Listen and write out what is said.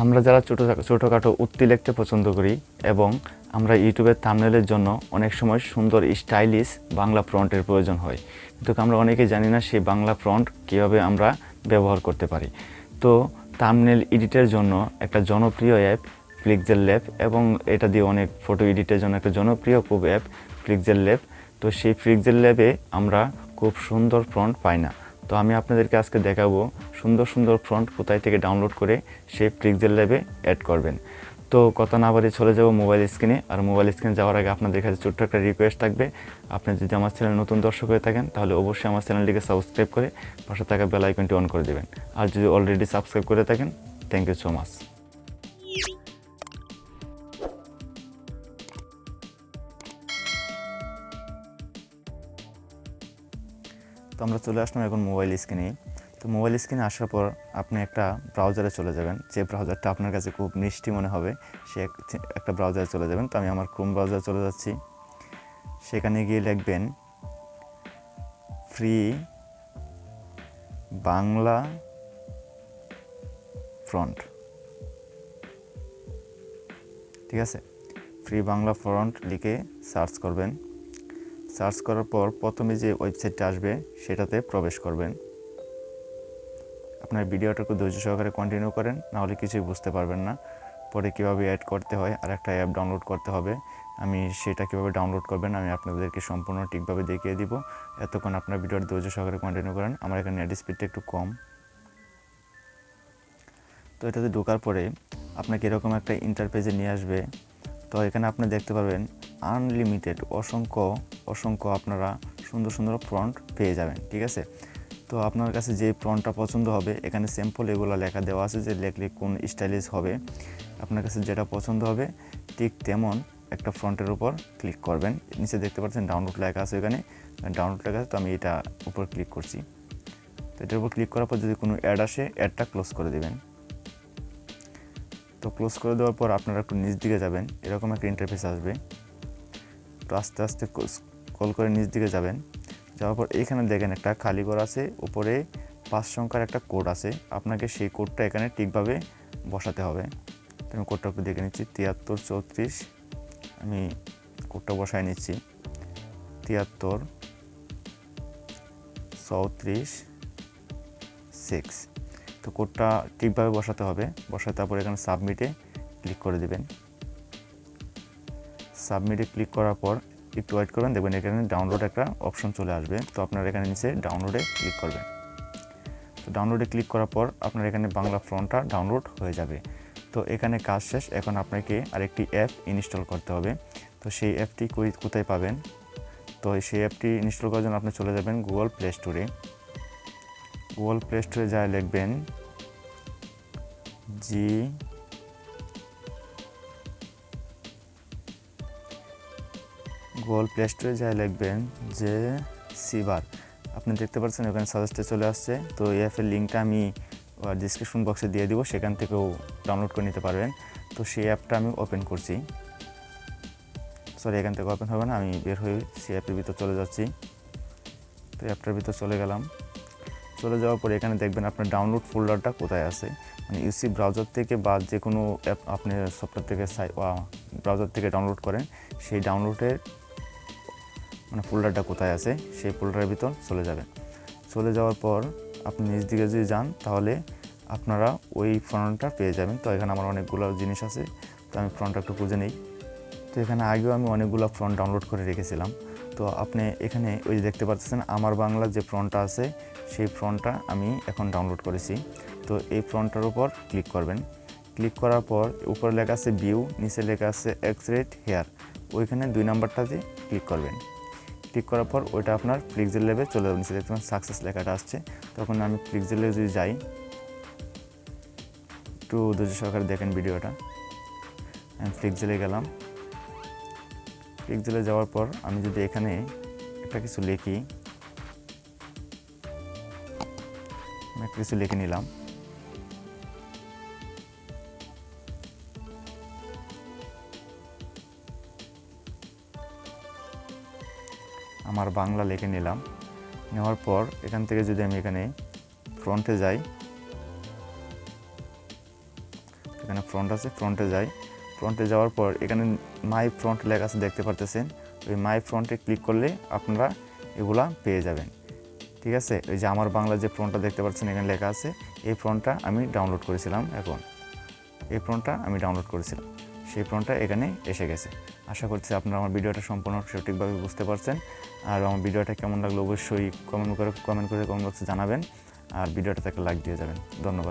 আমরা যারা ছোটোখাটো উক্তি লিখতে পছন্দ করি এবং আমরা ইউটিউবের থাম্বনেলের জন্য অনেক সময় সুন্দর স্টাইলিশ বাংলা ফন্টের প্রয়োজন হয়, কিন্তু আমরা অনেকেই জানি না সেই বাংলা ফন্ট কীভাবে আমরা ব্যবহার করতে পারি। তো থাম্বনেল এডিটের জন্য একটা জনপ্রিয় অ্যাপ পিক্সেলল্যাব, এবং এটা দিয়ে অনেক ফটো এডিটের জন্য একটা জনপ্রিয় খুব অ্যাপ পিক্সেলল্যাব। তো সেই পিক্সেলল্যাবে আমরা খুব সুন্দর ফন্ট পাই না। তো আমি আপনাদেরকে আজকে দেখাবো সুন্দর সুন্দর ফন্ট কোথায় থেকে ডাউনলোড করে সেই পিক্সেলল্যাবে অ্যাড করবেন। তো কথা না বাড়িয়ে চলে যাব মোবাইল স্ক্রিনে। আর মোবাইল স্ক্রিনে যাওয়ার আগে আপনাদের কাছে ছোট্ট একটা রিকোয়েস্ট থাকবে, আপনি যদি আমার চ্যানেল নতুন দর্শক হয়ে থাকেন তাহলে অবশ্যই আমার চ্যানেলটিকে সাবস্ক্রাইব করে পাশে থাকা বেল আইকনটি অন করে দেবেন। আর যদি অলরেডি সাবস্ক্রাইব করে থাকেন, থ্যাংক ইউ সো মাচ। তো আমরা চলে আসলাম এখন মোবাইল স্ক্রিনে। তো মোবাইল স্ক্রিনে আসার পর আপনি একটা ব্রাউজারে চলে যাবেন, যে ব্রাউজারটা আপনার কাছে খুব মিষ্টি মনে হবে সে একটা ব্রাউজারে চলে যাবেন। তো আমি আমার ক্রোম ব্রাউজারে চলে যাচ্ছি। সেখানে গিয়ে লিখবেন ফ্রি বাংলা ফন্ট, ঠিক আছে? ফ্রি বাংলা ফন্ট লিখে সার্চ করবেন। সার্চ করার পর প্রথমে যে ওয়েবসাইটটা আসবে সেটাতে প্রবেশ করবেন। আপনার ভিডিওটা একটু ধৈর্য সহকারে কন্টিনিউ করেন, নাহলে কিছুই বুঝতে পারবেন না। পরে কীভাবে অ্যাড করতে হয় আর একটা অ্যাপ ডাউনলোড করতে হবে, আমি সেটা কীভাবে ডাউনলোড করবেন আমি আপনাদেরকে সম্পূর্ণ ঠিকভাবে দেখিয়ে দিব। এতক্ষণ আপনার ভিডিওটা ধৈর্য সহকারে কন্টিনিউ করেন। আমার এখানে নেট স্পিডটা একটু কম। তো এটাতে ঢোকার পরে আপনাকে এরকম একটা ইন্টারপেজে নিয়ে আসবে। তো এখানে আপনি দেখতে পারবেন আনলিমিটেড অসংখ্য আপনারা সুন্দর সুন্দর ফন্ট পেয়ে যাবেন, ঠিক আছে? তো আপনার কাছে যে ফন্টটা পছন্দ হবে, এখানে স্যাম্পল এগুলো লেখা দেওয়া আছে যে লেখলে কোন স্টাইলিশ হবে। আপনার কাছে যেটা পছন্দ হবে ঠিক তেমন একটা ফন্টের উপর ক্লিক করবেন। নিচে দেখতে পাচ্ছেন ডাউনলোড লেখা আছে, এখানে ডাউনলোড লেখা আছে। তো আমি এটা উপর ক্লিক করছি। তো এটার উপর ক্লিক করার পর যদি কোনো অ্যাড আসে, অ্যাডটা ক্লোজ করে দেবেন। তো ক্লোজ করে দেওয়ার পর আপনারা একটু নিচ দিকে যাবেন, এরকম একটা ইন্টারফেস আসবে। তো আস্তে আস্তে স্ক্রল করে নিচ দিকে যাবেন। যাওয়ার পর এখানে দেখেন একটা খালি ঘর আছে, উপরে 5 সংখ্যার একটা কোড আছে। আপনাকে সেই কোডটা এখানে ঠিকভাবে বসাতে হবে। তো আমি কোডটা একটু দেখে নিচ্ছি, 7334। আমি কোডটা বসায় নিচ্ছি, 7334 তো কোডটা ঠিকভাবে বসাতে হবে। বসাতে তারপর এখানে সাবমিটে ক্লিক করে দেবেন। সাবমিটে ক্লিক করার পর একটু ওয়েট করবেন, দেখবেন এখানে ডাউনলোড একটা অপশন চলে আসবে। তো আপনারা এখানে নিচে ডাউনলোডে ক্লিক করবেন। তো ডাউনলোডে ক্লিক করার পর আপনার এখানে বাংলা ফন্টটা ডাউনলোড হয়ে যাবে। তো এখানে কাজ শেষ। এখন আপনাকে আরেকটি অ্যাপ ইনস্টল করতে হবে। তো সেই অ্যাপটি কোথায় পাবেন? তো সেই অ্যাপটি ইনস্টল করার জন্য আপনি চলে যাবেন গুগল প্লে স্টোরে। গুগল প্লে স্টোরে যা লিখবেন গুগল প্লে স্টোরে যা লিখবেন যে সিবার, আপনি দেখতে পাচ্ছেন ওখানে সাজেস্টে চলে আসছে। তো এই অ্যাপের লিঙ্কটা আমি ডিসক্রিপশন বক্সে দিয়ে দিব, সেখান থেকেও ডাউনলোড করে নিতে পারবেন। তো সেই অ্যাপটা আমি ওপেন করছি। সরি, এখান থেকে ওপেন হবে না, আমি বের হয়ে সেই অ্যাপের ভিতর চলে যাচ্ছি। তো অ্যাপটার ভিতর চলে গেলাম। চলে যাওয়ার পরে এখানে দেখবেন আপনার ডাউনলোড ফোল্ডারটা কোথায় আছে। মানে ইউসি ব্রাউজার থেকে বা যে কোনো অ্যাপ আপনি সফটওয়্যার থেকে ব্রাউজার থেকে ডাউনলোড করেন, সেই ডাউনলোডের মানে ফোল্ডারটা কোথায় আছে সেই ফোল্ডারের ভিতর চলে যাবেন। চলে যাওয়ার পর আপনি নিচ দিকে যদি যান তাহলে আপনারা ওই ফন্টটা পেয়ে যাবেন। তো এখানে আমার অনেকগুলো জিনিস আছে, তো আমি ফন্টটা একটু খুঁজে নিই। তো এখানে আগেও আমি অনেকগুলো ফন্ট ডাউনলোড করে রেখেছিলাম। তো আপনি এখানে ওই যে দেখতে পাচ্ছেন আমার বাংলা যে ফন্টটা আছে, সেই ফন্টটা আমি এখন ডাউনলোড করেছি। তো এই ফন্টটার উপর ক্লিক করবেন। ক্লিক করার পর উপরে লেখা আছে ভিউ, নিচে লেখা আছে এক্সরেট হেয়ার, ওইখানে 2 নাম্বারটাতে ক্লিক করবেন। ক্লিক করার পর ওইটা আপনার পিক্সেলল্যাবে চলে যাবে। নিচে দেখতে পাচ্ছেন সাকসেস লেখাটা আসছে। তখন আমি পিক্সেলল্যাবে যদি যাই, একটু ধৈর্য সহকারে দেখেন ভিডিওটা। আমি পিক্সেলে গেলাম। পিক্সেলে যাওয়ার পর আমি যদি এখানে একটা কিছু লিখি, আমি একটা কিছু লিখে নিলাম। আমার বাংলা লিখে নিলাম। নেওয়ার পর এখান থেকে যদি আমি এখানে ফ্রন্টে যাই, এখানে ফ্রন্ট আছে, ফ্রন্টে যাই। ফ্রন্টে যাওয়ার পর এখানে মাই ফ্রন্ট লেখা আছে, দেখতে পারতেছেন। ওই মাই ফ্রন্টে ক্লিক করলে আপনারা এগুলা পেয়ে যাবেন। ঠিক আছে, ওই যে আমার বাংলা যে ফ্রন্টটা দেখতে পাচ্ছেন এখানে লেখা আছে, এই ফ্রন্টটা আমি ডাউনলোড করেছিলাম। এখন এই ফ্রন্টটা আমি ডাউনলোড করেছিলাম, সেই ফ্রন্টটা এখানে এসে গেছে। আশা করছি আপনারা আমার ভিডিওটা সম্পূর্ণ সঠিকভাবে বুঝতে পারছেন। আর আমার ভিডিওটা কেমন লাগলো অবশ্যই কমেন্ট করে কমেন্ট বক্সে জানাবেন। আর ভিডিওটাতে একটা লাইক দিয়ে যাবেন। ধন্যবাদ।